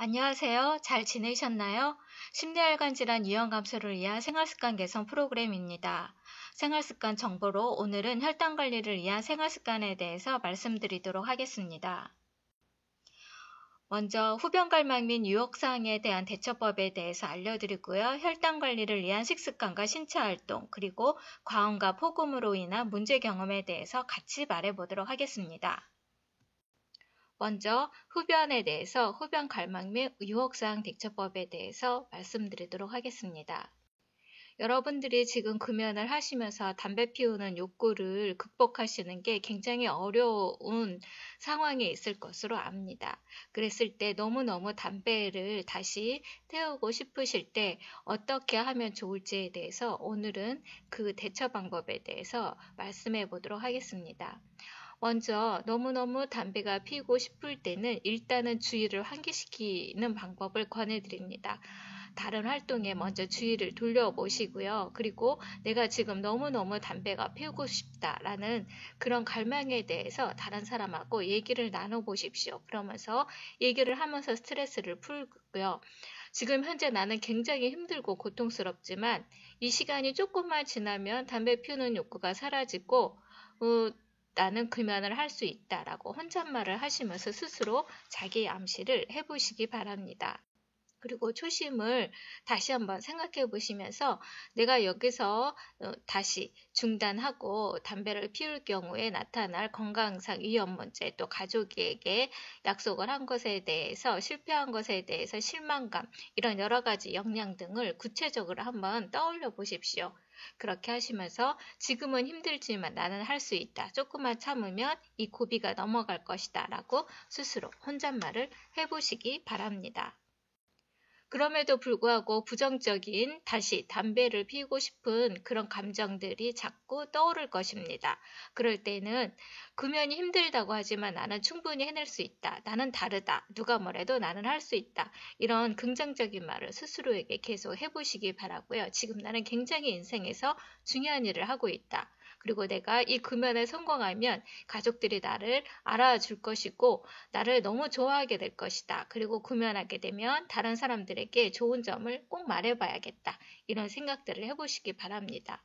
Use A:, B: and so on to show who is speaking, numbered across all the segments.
A: 안녕하세요. 잘 지내셨나요? 심리혈관 질환 유형 감소를 위한 생활습관 개선 프로그램입니다. 생활습관 정보로 오늘은 혈당 관리를 위한 생활습관에 대해서 말씀드리도록 하겠습니다. 먼저 후변 갈망 및 유혹사항에 대한 대처법에 대해서 알려드리고요. 혈당 관리를 위한 식습관과 신체 활동, 그리고 과음과 폭음으로 인한 문제 경험에 대해서 같이 말해보도록 하겠습니다. 먼저 흡연에 대해서 흡연 갈망 및 유혹사항 대처법에 대해서 말씀드리도록 하겠습니다. 여러분들이 지금 금연을 하시면서 담배 피우는 욕구를 극복하시는 게 굉장히 어려운 상황에 있을 것으로 압니다. 그랬을 때 너무너무 담배를 다시 태우고 싶으실 때 어떻게 하면 좋을지에 대해서 오늘은 그 대처 방법에 대해서 말씀해 보도록 하겠습니다. 먼저 너무너무 담배가 피우고 싶을 때는 일단은 주의를 환기시키는 방법을 권해드립니다. 다른 활동에 먼저 주의를 돌려보시고요. 그리고 내가 지금 너무너무 담배가 피우고 싶다라는 그런 갈망에 대해서 다른 사람하고 얘기를 나눠보십시오. 그러면서 얘기를 하면서 스트레스를 풀고요. 지금 현재 나는 굉장히 힘들고 고통스럽지만 이 시간이 조금만 지나면 담배 피우는 욕구가 사라지고 나는 금연을 할 수 있다라고 혼잣말을 하시면서 스스로 자기 암시를 해보시기 바랍니다. 그리고 초심을 다시 한번 생각해 보시면서 내가 여기서 다시 중단하고 담배를 피울 경우에 나타날 건강상 위험 문제, 또 가족에게 약속을 한 것에 대해서 실패한 것에 대해서 실망감, 이런 여러 가지 역량 등을 구체적으로 한번 떠올려 보십시오. 그렇게 하시면서 지금은 힘들지만 나는 할 수 있다. 조금만 참으면 이 고비가 넘어갈 것이다. 라고 스스로 혼잣말을 해보시기 바랍니다. 그럼에도 불구하고 부정적인 다시 담배를 피우고 싶은 그런 감정들이 자꾸 떠오를 것입니다. 그럴 때는 금연이 힘들다고 하지만 나는 충분히 해낼 수 있다. 나는 다르다. 누가 뭐래도 나는 할 수 있다. 이런 긍정적인 말을 스스로에게 계속 해보시기 바라고요. 지금 나는 굉장히 인생에서 중요한 일을 하고 있다. 그리고 내가 이 금연에 성공하면 가족들이 나를 알아줄 것이고 나를 너무 좋아하게 될 것이다. 그리고 금연하게 되면 다른 사람들에게 좋은 점을 꼭 말해봐야겠다. 이런 생각들을 해보시기 바랍니다.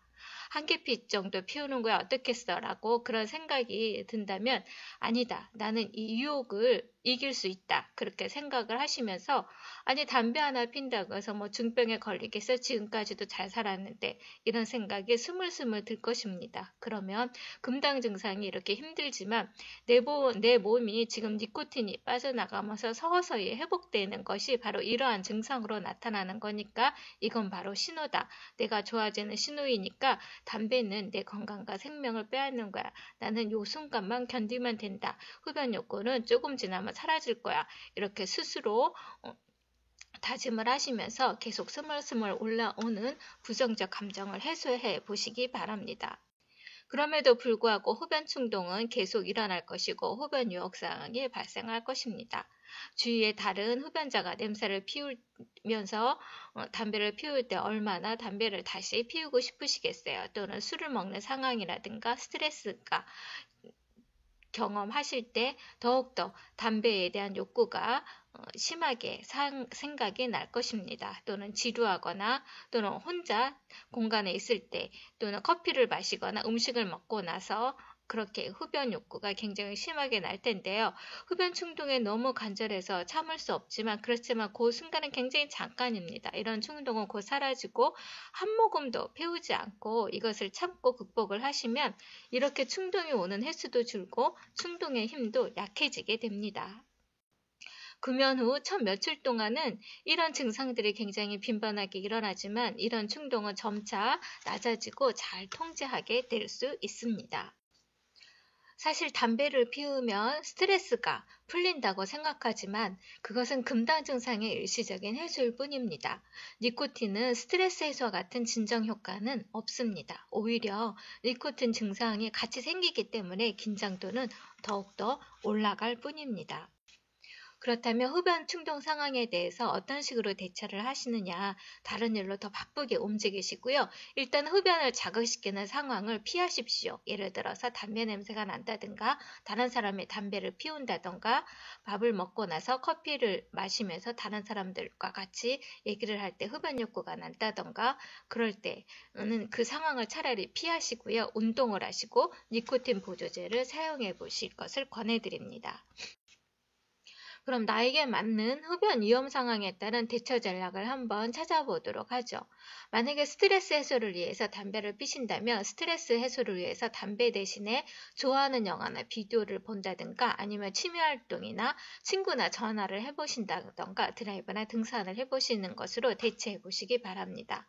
A: 한 개 피 정도 피우는 거야 어떻겠어? 라고 그런 생각이 든다면 아니다. 나는 이 유혹을 이길 수 있다. 그렇게 생각을 하시면서 아니 담배 하나 핀다고 해서 뭐 중병에 걸리겠어? 지금까지도 잘 살았는데 이런 생각이 스물스물 들 것입니다. 그러면 금당 증상이 이렇게 힘들지만 내 몸이 지금 니코틴이 빠져나가면서 서서히 회복되는 것이 바로 이러한 증상으로 나타나는 거니까 이건 바로 신호다. 내가 좋아지는 신호이니까 담배는 내 건강과 생명을 빼앗는 거야. 나는 요 순간만 견디면 된다. 흡연 욕구는 조금 지나면 사라질 거야. 이렇게 스스로 다짐을 하시면서 계속 스멀스멀 올라오는 부정적 감정을 해소해 보시기 바랍니다. 그럼에도 불구하고 흡연 충동은 계속 일어날 것이고 흡연 유혹사항이 발생할 것입니다. 주위에 다른 흡연자가 냄새를 피우면서 담배를 피울 때 얼마나 담배를 다시 피우고 싶으시겠어요. 또는 술을 먹는 상황이라든가 스트레스가 경험하실 때 더욱더 담배에 대한 욕구가 심하게 생각이 날 것입니다. 또는 지루하거나 또는 혼자 공간에 있을 때 또는 커피를 마시거나 음식을 먹고 나서 그렇게 흡연 욕구가 굉장히 심하게 날 텐데요. 흡연 충동에 너무 간절해서 참을 수 없지만 그렇지만 그 순간은 굉장히 잠깐입니다. 이런 충동은 곧 사라지고 한 모금도 피우지 않고 이것을 참고 극복을 하시면 이렇게 충동이 오는 횟수도 줄고 충동의 힘도 약해지게 됩니다. 금연 후 첫 며칠 동안은 이런 증상들이 굉장히 빈번하게 일어나지만 이런 충동은 점차 낮아지고 잘 통제하게 될 수 있습니다. 사실 담배를 피우면 스트레스가 풀린다고 생각하지만 그것은 금단 증상의 일시적인 해소일 뿐입니다. 니코틴은 스트레스 해소와 같은 진정 효과는 없습니다. 오히려 니코틴 증상이 같이 생기기 때문에 긴장도는 더욱더 올라갈 뿐입니다. 그렇다면 흡연 충동 상황에 대해서 어떤 식으로 대처를 하시느냐, 다른 일로 더 바쁘게 움직이시고요. 일단 흡연을 자극시키는 상황을 피하십시오. 예를 들어서 담배 냄새가 난다든가, 다른 사람이 담배를 피운다든가, 밥을 먹고 나서 커피를 마시면서 다른 사람들과 같이 얘기를 할 때 흡연 욕구가 난다든가, 그럴 때는 그 상황을 차라리 피하시고요. 운동을 하시고 니코틴 보조제를 사용해 보실 것을 권해드립니다. 그럼 나에게 맞는 흡연 위험 상황에 따른 대처 전략을 한번 찾아보도록 하죠. 만약에 스트레스 해소를 위해서 담배를 피신다면 스트레스 해소를 위해서 담배 대신에 좋아하는 영화나 비디오를 본다든가 아니면 취미 활동이나 친구나 전화를 해보신다든가 드라이브나 등산을 해보시는 것으로 대체해 보시기 바랍니다.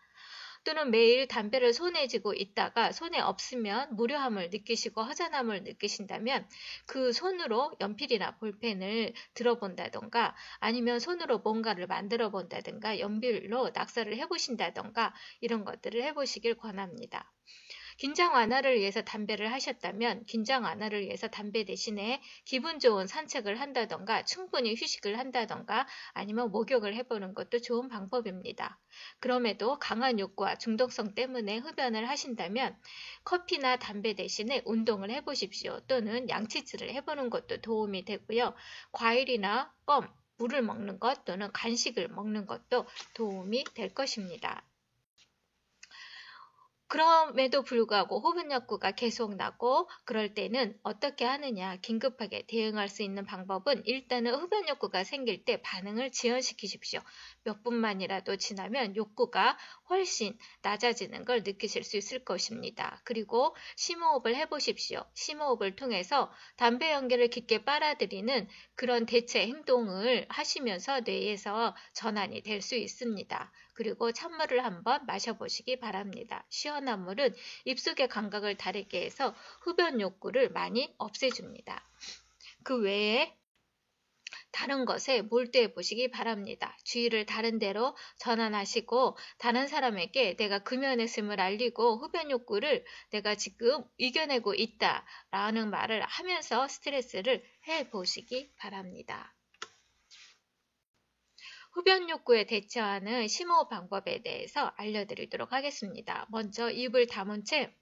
A: 또는 매일 담배를 손에 쥐고 있다가 손에 없으면 무료함을 느끼시고 허전함을 느끼신다면 그 손으로 연필이나 볼펜을 들어본다던가 아니면 손으로 뭔가를 만들어 본다든가 연필로 낙서를 해보신다던가 이런 것들을 해보시길 권합니다. 긴장 완화를 위해서 담배를 하셨다면 긴장 완화를 위해서 담배 대신에 기분 좋은 산책을 한다던가 충분히 휴식을 한다던가 아니면 목욕을 해보는 것도 좋은 방법입니다. 그럼에도 강한 욕구와 중독성 때문에 흡연을 하신다면 커피나 담배 대신에 운동을 해보십시오. 또는 양치질을 해보는 것도 도움이 되고요. 과일이나 껌, 물을 먹는 것 또는 간식을 먹는 것도 도움이 될 것입니다. 그럼에도 불구하고 흡연 욕구가 계속 나고 그럴 때는 어떻게 하느냐, 긴급하게 대응할 수 있는 방법은 일단은 흡연 욕구가 생길 때 반응을 지연시키십시오. 몇 분만이라도 지나면 욕구가 훨씬 낮아지는 걸 느끼실 수 있을 것입니다. 그리고 심호흡을 해보십시오. 심호흡을 통해서 담배 연기를 깊게 빨아들이는 그런 대체 행동을 하시면서 뇌에서 전환이 될 수 있습니다. 그리고 찬물을 한번 마셔보시기 바랍니다. 시원한 물은 입속의 감각을 다르게 해서 흡연 욕구를 많이 없애줍니다. 그 외에 다른 것에 몰두해 보시기 바랍니다. 주의를 다른 데로 전환하시고 다른 사람에게 내가 금연했음을 알리고 흡연 욕구를 내가 지금 이겨내고 있다라는 말을 하면서 스트레스를 해보시기 바랍니다. 흡연 욕구에 대처하는 심호흡 방법에 대해서 알려드리도록 하겠습니다. 먼저 입을 다문 채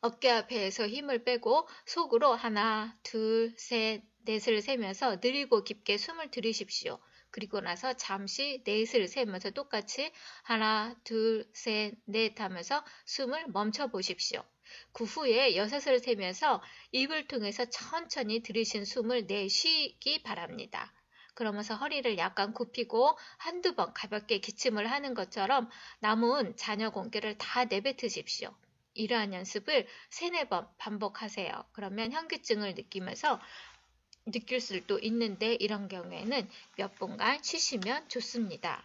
A: 어깨 앞에서 힘을 빼고 속으로 하나, 둘, 셋, 넷을 세면서 느리고 깊게 숨을 들이십시오. 그리고 나서 잠시 넷을 세면서 똑같이 하나, 둘, 셋, 넷 하면서 숨을 멈춰 보십시오. 그 후에 여섯을 세면서 입을 통해서 천천히 들이신 숨을 내쉬기 바랍니다. 그러면서 허리를 약간 굽히고 한두 번 가볍게 기침을 하는 것처럼 남은 잔여 공기를 다 내뱉으십시오. 이러한 연습을 3-4번 반복하세요. 그러면 현기증을 느낄 수도 있는데 이런 경우에는 몇 분간 쉬시면 좋습니다.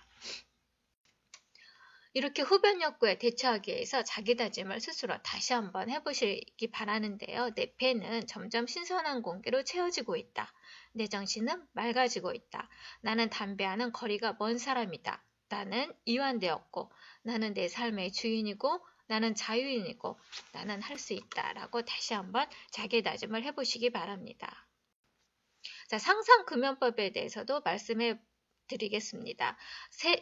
A: 이렇게 흡연 욕구에 대처하기 위해서 자기다짐을 스스로 다시 한번 해보시기 바라는데요. 내 폐는 점점 신선한 공기로 채워지고 있다. 내 정신은 맑아지고 있다. 나는 담배와는 거리가 먼 사람이다. 나는 이완되었고 나는 내 삶의 주인이고 나는 자유인이고 나는 할 수 있다. 라고 다시 한번 자기다짐을 해보시기 바랍니다. 자, 상상금연법에 대해서도 말씀해 드리겠습니다.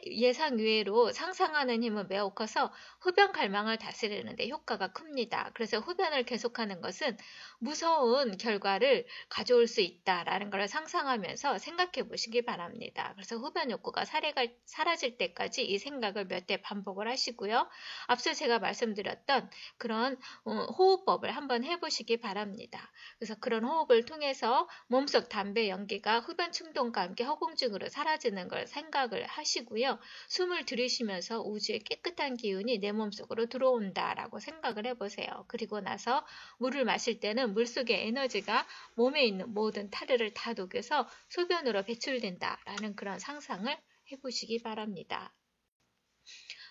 A: 예상 외로 상상하는 힘은 매우 커서 흡연 갈망을 다스리는 데 효과가 큽니다. 그래서 흡연을 계속하는 것은 무서운 결과를 가져올 수 있다라는 걸 상상하면서 생각해 보시기 바랍니다. 그래서 흡연 욕구가 사라질 때까지 이 생각을 몇 대 반복을 하시고요. 앞서 제가 말씀드렸던 그런 호흡법을 한번 해보시기 바랍니다. 그래서 그런 호흡을 통해서 몸속 담배 연기가 흡연 충동과 함께 허공증으로 사라지는 걸 생각을 하시고요. 숨을 들이쉬면서 우주의 깨끗한 기운이 내 몸속으로 들어온다라고 생각을 해보세요. 그리고 나서 물을 마실 때는 물속의 에너지가 몸에 있는 모든 탈을 다 녹여서 소변으로 배출된다라는 그런 상상을 해보시기 바랍니다.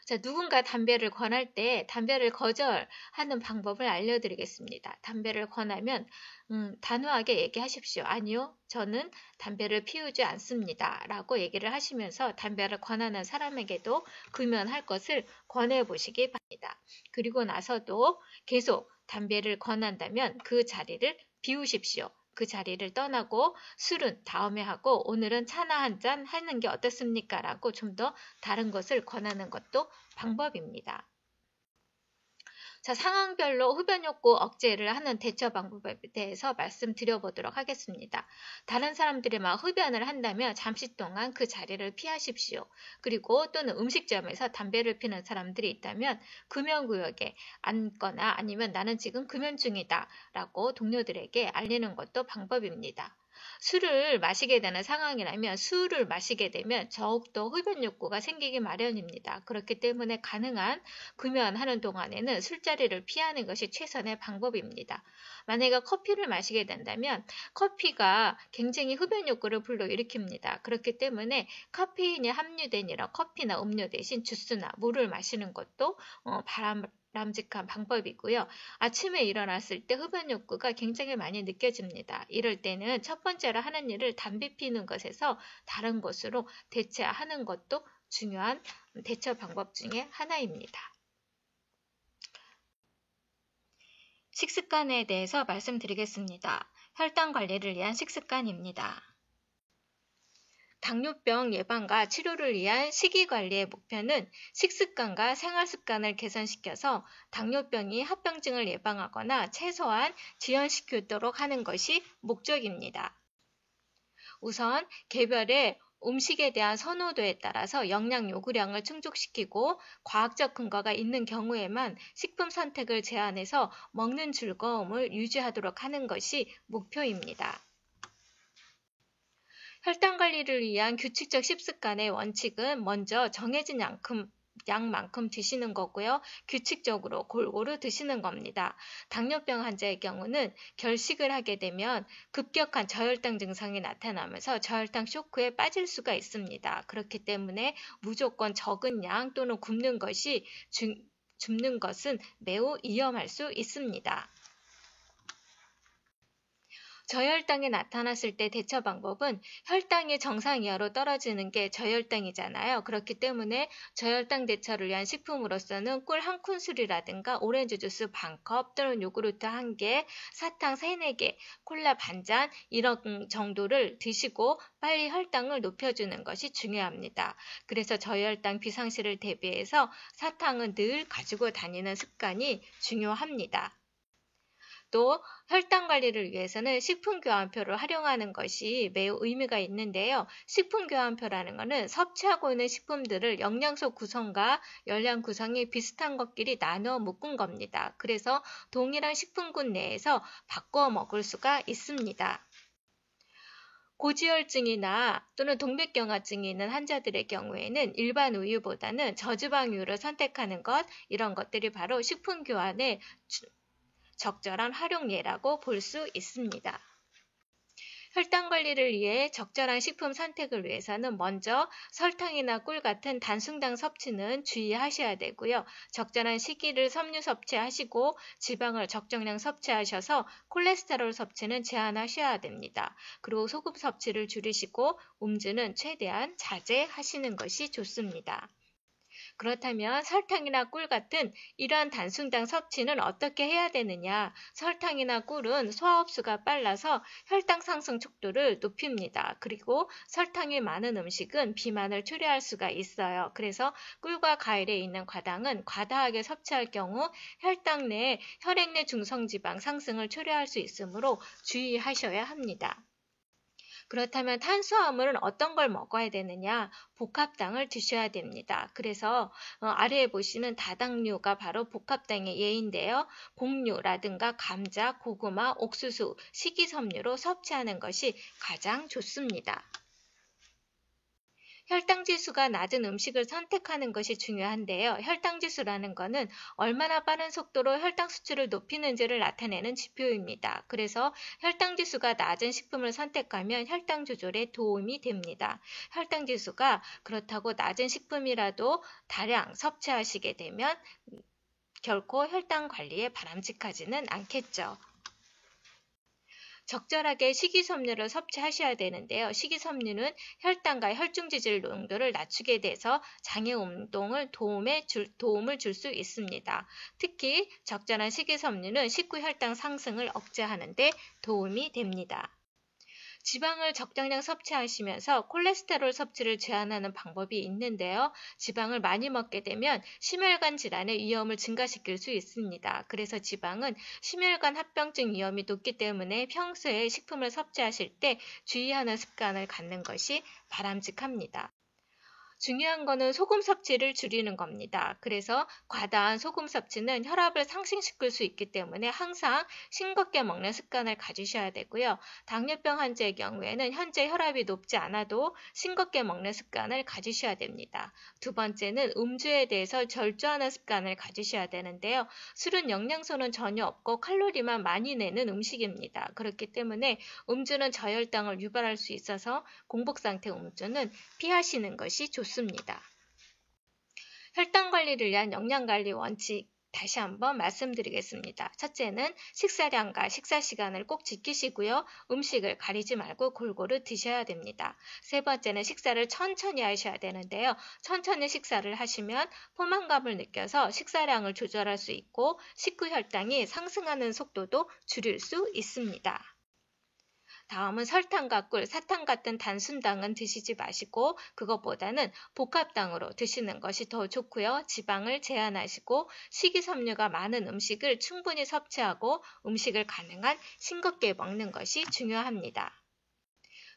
A: 자, 누군가 담배를 권할 때 담배를 거절하는 방법을 알려드리겠습니다. 담배를 권하면 단호하게 얘기하십시오. 아니요, 저는 담배를 피우지 않습니다. 라고 얘기를 하시면서 담배를 권하는 사람에게도 금연할 것을 권해보시기 바랍니다. 그리고 나서도 계속 담배를 권한다면 그 자리를 비우십시오. 그 자리를 떠나고 술은 다음에 하고 오늘은 차나 한 잔 하는 게 어떻습니까? 라고 좀 더 다른 것을 권하는 것도 방법입니다. 자, 상황별로 흡연 욕구 억제를 하는 대처 방법에 대해서 말씀드려보도록 하겠습니다. 다른 사람들이 막 흡연을 한다면 잠시 동안 그 자리를 피하십시오. 그리고 또는 음식점에서 담배를 피는 사람들이 있다면 금연구역에 앉거나 아니면 나는 지금 금연 중이다 라고 동료들에게 알리는 것도 방법입니다. 술을 마시게 되는 상황이라면 술을 마시게 되면 더욱더 흡연 욕구가 생기기 마련입니다. 그렇기 때문에 가능한 금연하는 동안에는 술자리를 피하는 것이 최선의 방법입니다. 만약에 커피를 마시게 된다면 커피가 굉장히 흡연 욕구를 불러일으킵니다. 그렇기 때문에 카페인이 함유된 이런 커피나 음료 대신 주스나 물을 마시는 것도 바람직한 방법이고요. 아침에 일어났을 때 흡연 욕구가 굉장히 많이 느껴집니다. 이럴 때는 첫 번째로 하는 일을 담배 피우는 것에서 다른 것으로 대체하는 것도 중요한 대처 방법 중에 하나입니다. 식습관에 대해서 말씀드리겠습니다. 혈당 관리를 위한 식습관입니다. 당뇨병 예방과 치료를 위한 식이관리의 목표는 식습관과 생활습관을 개선시켜서 당뇨병이 합병증을 예방하거나 최소한 지연시키도록 하는 것이 목적입니다. 우선 개별의 음식에 대한 선호도에 따라서 영양 요구량을 충족시키고 과학적 근거가 있는 경우에만 식품 선택을 제한해서 먹는 즐거움을 유지하도록 하는 것이 목표입니다. 혈당 관리를 위한 규칙적 식습관의 원칙은 먼저 정해진 양만큼 드시는 거고요. 규칙적으로 골고루 드시는 겁니다. 당뇨병 환자의 경우는 결식을 하게 되면 급격한 저혈당 증상이 나타나면서 저혈당 쇼크에 빠질 수가 있습니다. 그렇기 때문에 무조건 적은 양 또는 굶는 것은 매우 위험할 수 있습니다. 저혈당이 나타났을 때 대처 방법은 혈당이 정상 이하로 떨어지는 게 저혈당이잖아요. 그렇기 때문에 저혈당 대처를 위한 식품으로서는 꿀 한 큰술이라든가 오렌지 주스 반컵 또는 요구르트 1개, 사탕 3, 4개, 콜라 반잔 이런 정도를 드시고 빨리 혈당을 높여주는 것이 중요합니다. 그래서 저혈당 비상시를 대비해서 사탕은 늘 가지고 다니는 습관이 중요합니다. 또 혈당 관리를 위해서는 식품교환표를 활용하는 것이 매우 의미가 있는데요. 식품교환표라는 것은 섭취하고 있는 식품들을 영양소 구성과 열량 구성이 비슷한 것끼리 나누어 묶은 겁니다. 그래서 동일한 식품군 내에서 바꿔 먹을 수가 있습니다. 고지혈증이나 또는 동맥경화증이 있는 환자들의 경우에는 일반 우유보다는 저지방 우유를 선택하는 것, 이런 것들이 바로 식품교환의 적절한 활용 예라고 볼 수 있습니다. 혈당 관리를 위해 적절한 식품 선택을 위해서는 먼저 설탕이나 꿀 같은 단순당 섭취는 주의하셔야 되고요. 적절한 시기를 섬유 섭취하시고 지방을 적정량 섭취하셔서 콜레스테롤 섭취는 제한하셔야 됩니다. 그리고 소금 섭취를 줄이시고 음주는 최대한 자제하시는 것이 좋습니다. 그렇다면 설탕이나 꿀 같은 이러한 단순당 섭취는 어떻게 해야 되느냐? 설탕이나 꿀은 소화 흡수가 빨라서 혈당 상승 촉도를 높입니다. 그리고 설탕이 많은 음식은 비만을 초래할 수가 있어요. 그래서 꿀과 과일에 있는 과당은 과다하게 섭취할 경우 혈당 내 혈액 내 중성지방 상승을 초래할 수 있으므로 주의하셔야 합니다. 그렇다면 탄수화물은 어떤 걸 먹어야 되느냐? 복합당을 드셔야 됩니다. 그래서 아래에 보시는 다당류가 바로 복합당의 예인데요. 곡류라든가 감자, 고구마, 옥수수, 식이섬유로 섭취하는 것이 가장 좋습니다. 혈당지수가 낮은 음식을 선택하는 것이 중요한데요. 혈당지수라는 것은 얼마나 빠른 속도로 혈당 수치를 높이는지를 나타내는 지표입니다. 그래서 혈당지수가 낮은 식품을 선택하면 혈당 조절에 도움이 됩니다. 혈당지수가 그렇다고 낮은 식품이라도 다량 섭취하시게 되면 결코 혈당 관리에 바람직하지는 않겠죠. 적절하게 식이섬유를 섭취하셔야 되는데요. 식이섬유는 혈당과 혈중지질 농도를 낮추게 돼서 장애 운동을 도움을 줄 수 있습니다. 특히 적절한 식이섬유는 식후 혈당 상승을 억제하는 데 도움이 됩니다. 지방을 적당량 섭취하시면서 콜레스테롤 섭취를 제한하는 방법이 있는데요. 지방을 많이 먹게 되면 심혈관 질환의 위험을 증가시킬 수 있습니다. 그래서 지방은 심혈관 합병증 위험이 높기 때문에 평소에 식품을 섭취하실 때 주의하는 습관을 갖는 것이 바람직합니다. 중요한 거는 소금 섭취를 줄이는 겁니다. 그래서 과다한 소금 섭취는 혈압을 상승시킬 수 있기 때문에 항상 싱겁게 먹는 습관을 가지셔야 되고요. 당뇨병 환자의 경우에는 현재 혈압이 높지 않아도 싱겁게 먹는 습관을 가지셔야 됩니다. 두 번째는 음주에 대해서 절주하는 습관을 가지셔야 되는데요. 술은 영양소는 전혀 없고 칼로리만 많이 내는 음식입니다. 그렇기 때문에 음주는 저혈당을 유발할 수 있어서 공복상태 음주는 피하시는 것이 좋습니다. 혈당 관리를 위한 영양관리 원칙 다시 한번 말씀드리겠습니다. 첫째는 식사량과 식사 시간을 꼭 지키시고요. 음식을 가리지 말고 골고루 드셔야 됩니다. 세 번째는 식사를 천천히 하셔야 되는데요. 천천히 식사를 하시면 포만감을 느껴서 식사량을 조절할 수 있고 식후 혈당이 상승하는 속도도 줄일 수 있습니다. 다음은 설탕과 꿀, 사탕 같은 단순당은 드시지 마시고 그것보다는 복합당으로 드시는 것이 더 좋고요. 지방을 제한하시고 식이섬유가 많은 음식을 충분히 섭취하고 음식을 가능한 싱겁게 먹는 것이 중요합니다.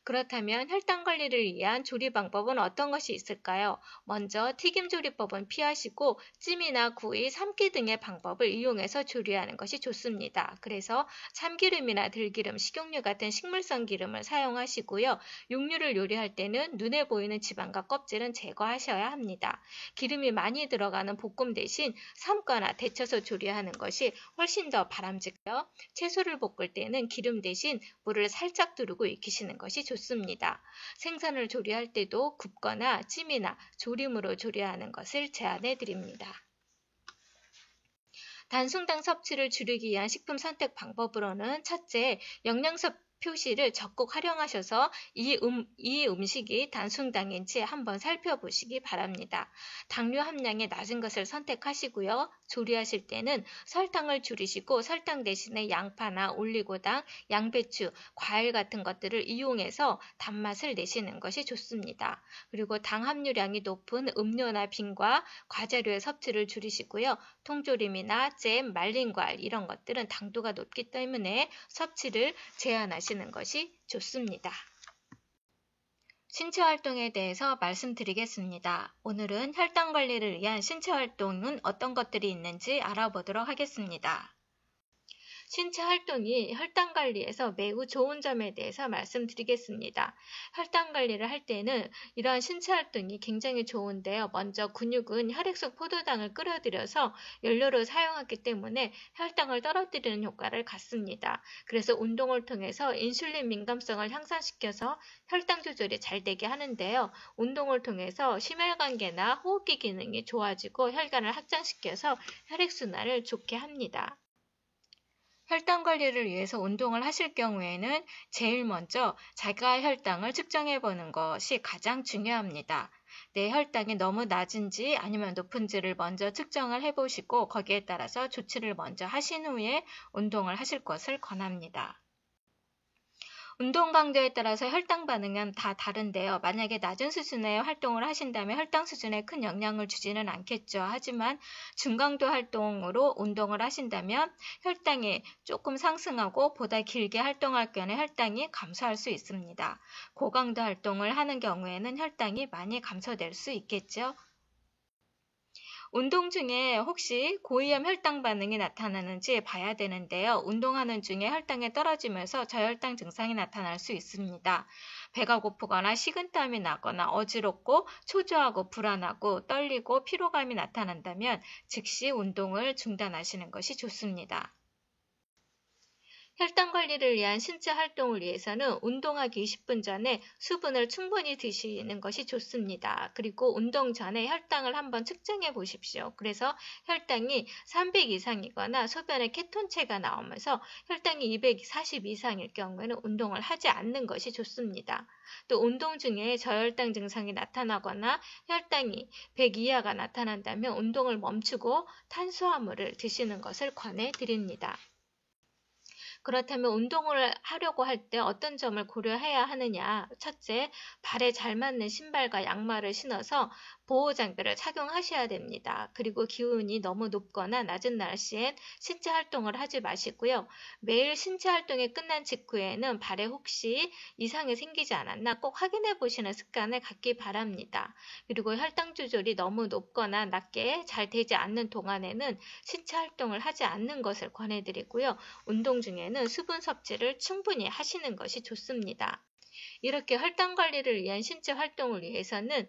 A: 그렇다면 혈당 관리를 위한 조리 방법은 어떤 것이 있을까요? 먼저 튀김 조리법은 피하시고 찜이나 구이, 삶기 등의 방법을 이용해서 조리하는 것이 좋습니다. 그래서 참기름이나 들기름, 식용유 같은 식물성 기름을 사용하시고요. 육류를 요리할 때는 눈에 보이는 지방과 껍질은 제거하셔야 합니다. 기름이 많이 들어가는 볶음 대신 삶거나 데쳐서 조리하는 것이 훨씬 더 바람직해요. 채소를 볶을 때는 기름 대신 물을 살짝 두르고 익히시는 것이 좋습니다. 생선을 조리할 때도 굽거나 찜이나 조림으로 조리하는 것을 제안해 드립니다. 단순당 섭취를 줄이기 위한 식품 선택 방법으로는 첫째, 영양소 표시를 적극 활용하셔서 이 음식이 단순당인지 한번 살펴보시기 바랍니다. 당류 함량이 낮은 것을 선택하시고요. 조리하실 때는 설탕을 줄이시고 설탕 대신에 양파나 올리고당, 양배추, 과일 같은 것들을 이용해서 단맛을 내시는 것이 좋습니다. 그리고 당 함유량이 높은 음료나 빙과 과자류의 섭취를 줄이시고요. 통조림이나 잼, 말린 과일 이런 것들은 당도가 높기 때문에 섭취를 제한하시는 것이 좋습니다. 신체 활동에 대해서 말씀드리겠습니다. 오늘은 혈당 관리를 위한 신체 활동은 어떤 것들이 있는지 알아보도록 하겠습니다. 신체 활동이 혈당 관리에서 매우 좋은 점에 대해서 말씀드리겠습니다. 혈당 관리를 할 때는 이러한 신체 활동이 굉장히 좋은데요. 먼저 근육은 혈액속 포도당을 끌어들여서 연료로 사용하기 때문에 혈당을 떨어뜨리는 효과를 갖습니다. 그래서 운동을 통해서 인슐린 민감성을 향상시켜서 혈당 조절이 잘 되게 하는데요. 운동을 통해서 심혈관계나 호흡기 기능이 좋아지고 혈관을 확장시켜서 혈액순환을 좋게 합니다. 혈당 관리를 위해서 운동을 하실 경우에는 제일 먼저 자가 혈당을 측정해 보는 것이 가장 중요합니다. 내 혈당이 너무 낮은지 아니면 높은지를 먼저 측정을 해보시고 거기에 따라서 조치를 먼저 하신 후에 운동을 하실 것을 권합니다. 운동 강도에 따라서 혈당 반응은 다 다른데요. 만약에 낮은 수준의 활동을 하신다면 혈당 수준에 큰 영향을 주지는 않겠죠. 하지만 중강도 활동으로 운동을 하신다면 혈당이 조금 상승하고 보다 길게 활동할 경우에 혈당이 감소할 수 있습니다. 고강도 활동을 하는 경우에는 혈당이 많이 감소될 수 있겠죠. 운동 중에 혹시 고위험 혈당 반응이 나타나는지 봐야 되는데요. 운동하는 중에 혈당이 떨어지면서 저혈당 증상이 나타날 수 있습니다. 배가 고프거나 식은땀이 나거나 어지럽고 초조하고 불안하고 떨리고 피로감이 나타난다면 즉시 운동을 중단하시는 것이 좋습니다. 혈당 관리를 위한 신체 활동을 위해서는 운동하기 20분 전에 수분을 충분히 드시는 것이 좋습니다. 그리고 운동 전에 혈당을 한번 측정해 보십시오. 그래서 혈당이 300 이상이거나 소변에 케톤체가 나오면서 혈당이 240 이상일 경우에는 운동을 하지 않는 것이 좋습니다. 또 운동 중에 저혈당 증상이 나타나거나 혈당이 100 이하가 나타난다면 운동을 멈추고 탄수화물을 드시는 것을 권해드립니다. 그렇다면 운동을 하려고 할 때 어떤 점을 고려해야 하느냐? 첫째, 발에 잘 맞는 신발과 양말을 신어서 보호장비를 착용하셔야 됩니다. 그리고 기온이 너무 높거나 낮은 날씨엔 신체 활동을 하지 마시고요. 매일 신체 활동이 끝난 직후에는 발에 혹시 이상이 생기지 않았나 꼭 확인해 보시는 습관을 갖기 바랍니다. 그리고 혈당 조절이 너무 높거나 낮게 잘 되지 않는 동안에는 신체 활동을 하지 않는 것을 권해드리고요. 운동 중에는 수분 섭취를 충분히 하시는 것이 좋습니다. 이렇게 혈당 관리를 위한 신체 활동을 위해서는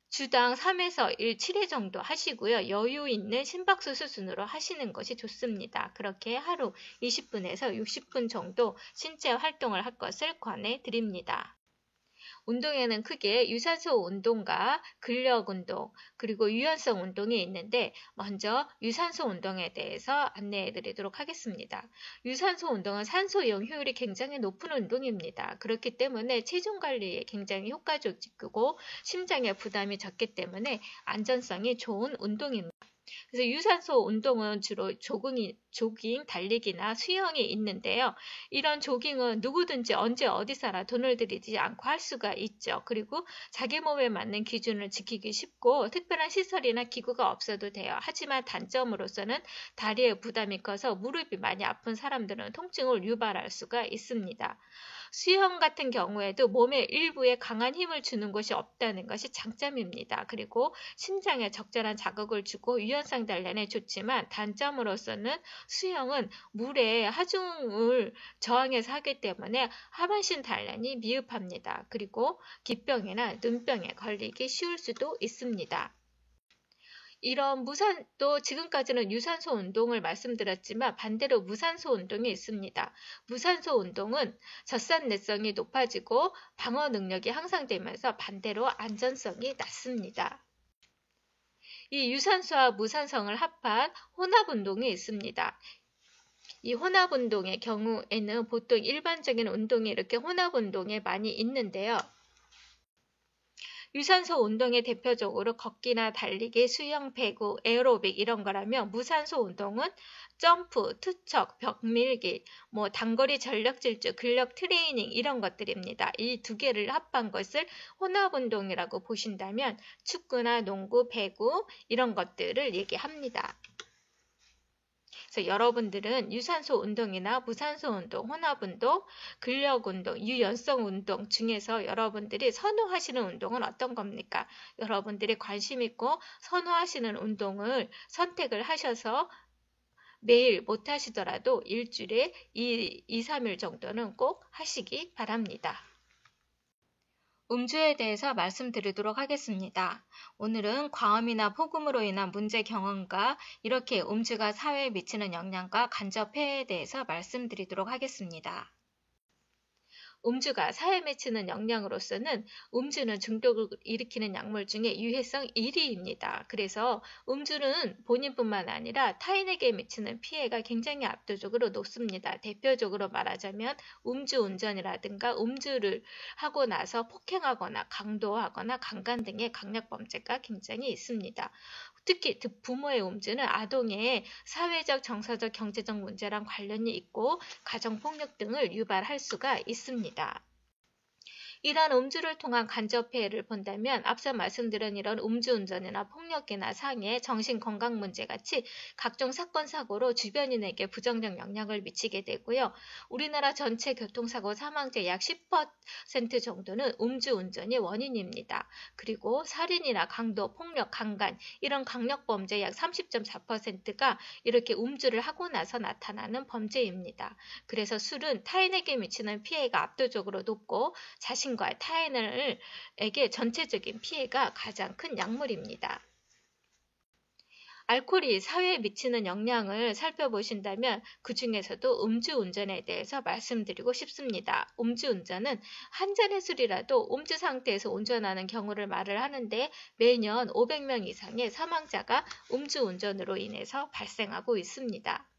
A: 주당 3에서 7회 정도 하시고요. 여유 있는 심박수 수준으로 하시는 것이 좋습니다. 그렇게 하루 20분에서 60분 정도 신체 활동을 할 것을 권해드립니다. 운동에는 크게 유산소 운동과 근력 운동, 그리고 유연성 운동이 있는데 먼저 유산소 운동에 대해서 안내해 드리도록 하겠습니다. 유산소 운동은 산소 이용 효율이 굉장히 높은 운동입니다. 그렇기 때문에 체중 관리에 굉장히 효과적이고 심장에 부담이 적기 때문에 안전성이 좋은 운동입니다. 그래서 유산소 운동은 주로 조깅, 달리기나 수영이 있는데요. 이런 조깅은 누구든지 언제 어디서나 돈을 들이지 않고 할 수가 있죠. 그리고 자기 몸에 맞는 기준을 지키기 쉽고 특별한 시설이나 기구가 없어도 돼요. 하지만 단점으로서는 다리에 부담이 커서 무릎이 많이 아픈 사람들은 통증을 유발할 수가 있습니다. 수영 같은 경우에도 몸의 일부에 강한 힘을 주는 것이 없다는 것이 장점입니다. 그리고 심장에 적절한 자극을 주고 유연성 단련에 좋지만 단점으로서는 수영은 물에 하중을 저항해서 하기 때문에 하반신 단련이 미흡합니다. 그리고 기병이나 눈병에 걸리기 쉬울 수도 있습니다. 이런 또 지금까지는 유산소 운동을 말씀드렸지만 반대로 무산소 운동이 있습니다. 무산소 운동은 젖산내성이 높아지고 방어 능력이 향상되면서 반대로 안전성이 낮습니다. 이 유산소와 무산성을 합한 혼합 운동이 있습니다. 이 혼합 운동의 경우에는 보통 일반적인 운동이 이렇게 혼합 운동에 많이 있는데요. 유산소 운동의 대표적으로 걷기나 달리기, 수영, 배구, 에어로빅 이런 거라면 무산소 운동은 점프, 투척, 벽밀기, 단거리 전력 질주, 근력 트레이닝 이런 것들입니다. 이 두 개를 합한 것을 혼합 운동이라고 보신다면 축구나 농구, 배구 이런 것들을 얘기합니다. 그래서 여러분들은 유산소 운동이나 무산소 운동, 혼합 운동, 근력 운동, 유연성 운동 중에서 여러분들이 선호하시는 운동은 어떤 겁니까? 여러분들이 관심 있고 선호하시는 운동을 선택을 하셔서 매일 못 하시더라도 일주일에 2, 3일 정도는 꼭 하시기 바랍니다. 음주에 대해서 말씀드리도록 하겠습니다. 오늘은 과음이나 폭음으로 인한 문제 경험과 이렇게 음주가 사회에 미치는 영향과 간접 폐해에 대해서 말씀드리도록 하겠습니다. 음주가 사회에 미치는 영향으로서는 음주는 중독을 일으키는 약물 중에 유해성 1위입니다. 그래서 음주는 본인뿐만 아니라 타인에게 미치는 피해가 굉장히 압도적으로 높습니다. 대표적으로 말하자면 음주운전이라든가 음주를 하고 나서 폭행하거나 강도하거나 강간 등의 강력범죄가 굉장히 있습니다. 특히 부모의 음주는 아동의 사회적, 정서적, 경제적 문제랑 관련이 있고 가정폭력 등을 유발할 수가 있습니다. 이러한 음주를 통한 간접 폐해를 본다면 앞서 말씀드린 이런 음주운전이나 폭력이나 상해, 정신건강 문제 같이 각종 사건, 사고로 주변인에게 부정적 영향을 미치게 되고요. 우리나라 전체 교통사고 사망자 약 10% 정도는 음주운전이 원인입니다. 그리고 살인이나 강도, 폭력, 강간 이런 강력범죄 약 30.4%가 이렇게 음주를 하고 나서 나타나는 범죄입니다. 그래서 술은 타인에게 미치는 피해가 압도적으로 높고 자신과 타인에게 전체적인 피해가 가장 큰 약물입니다. 알코올이 사회에 미치는 영향을 살펴보신다면 그 중에서도 음주운전에 대해서 말씀드리고 싶습니다. 음주운전은 한 잔의 술이라도 음주 상태에서 운전하는 경우를 말을 하는데 매년 500명 이상의 사망자가 음주운전으로 인해서 발생하고 있습니다.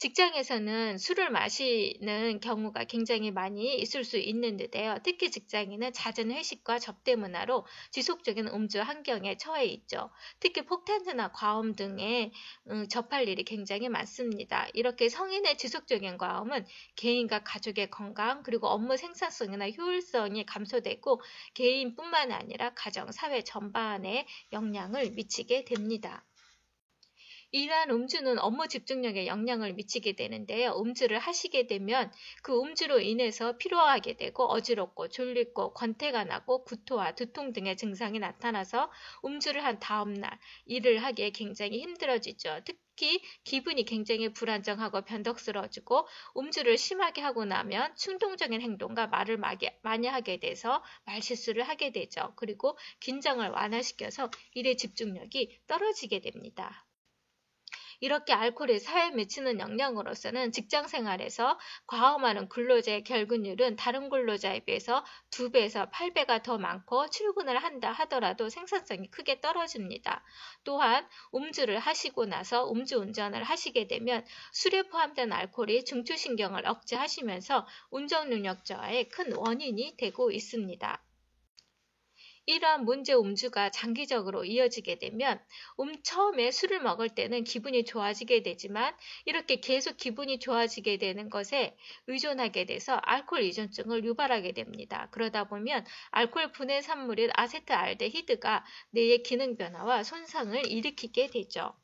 A: 직장에서는 술을 마시는 경우가 굉장히 많이 있을 수 있는데요. 특히 직장인은 잦은 회식과 접대 문화로 지속적인 음주 환경에 처해 있죠. 특히 폭탄주나 과음 등에 접할 일이 굉장히 많습니다. 이렇게 성인의 지속적인 과음은 개인과 가족의 건강 그리고 업무 생산성이나 효율성이 감소되고 개인뿐만 아니라 가정, 사회 전반에 영향을 미치게 됩니다. 이러한 음주는 업무 집중력에 영향을 미치게 되는데요. 음주를 하시게 되면 그 음주로 인해서 피로하게 되고 어지럽고 졸리고 권태가 나고 구토와 두통 등의 증상이 나타나서 음주를 한 다음날 일을 하기에 굉장히 힘들어지죠. 특히 기분이 굉장히 불안정하고 변덕스러워지고 음주를 심하게 하고 나면 충동적인 행동과 말을 많이 하게 돼서 말실수를 하게 되죠. 그리고 긴장을 완화시켜서 일의 집중력이 떨어지게 됩니다. 이렇게 알코올이 사회에 미치는 영향으로서는 직장 생활에서 과음하는 근로자의 결근율은 다른 근로자에 비해서 2배에서 8배가 더 많고 출근을 한다 하더라도 생산성이 크게 떨어집니다. 또한 음주를 하시고 나서 음주운전을 하시게 되면 술에 포함된 알코올이 중추신경을 억제하시면서 운전 능력 저하의 큰 원인이 되고 있습니다. 이러한 문제 음주가 장기적으로 이어지게 되면 처음에 술을 먹을 때는 기분이 좋아지게 되지만 이렇게 계속 기분이 좋아지게 되는 것에 의존하게 돼서 알코올依存증을 유발하게 됩니다. 그러다 보면 알코올 분해 산물인 아세트알데히드가 뇌의 기능 변화와 손상을 일으키게 되죠.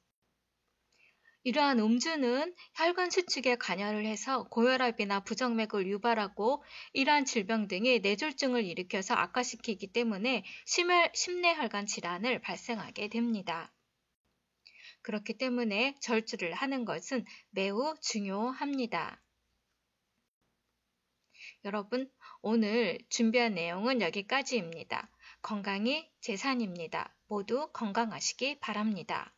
A: 이러한 음주는 혈관 수축에 관여를 해서 고혈압이나 부정맥을 유발하고 이러한 질병 등의 뇌졸중을 일으켜서 악화시키기 때문에 심내혈관 질환을 발생하게 됩니다. 그렇기 때문에 절주를 하는 것은 매우 중요합니다. 여러분, 오늘 준비한 내용은 여기까지입니다. 건강이 재산입니다. 모두 건강하시기 바랍니다.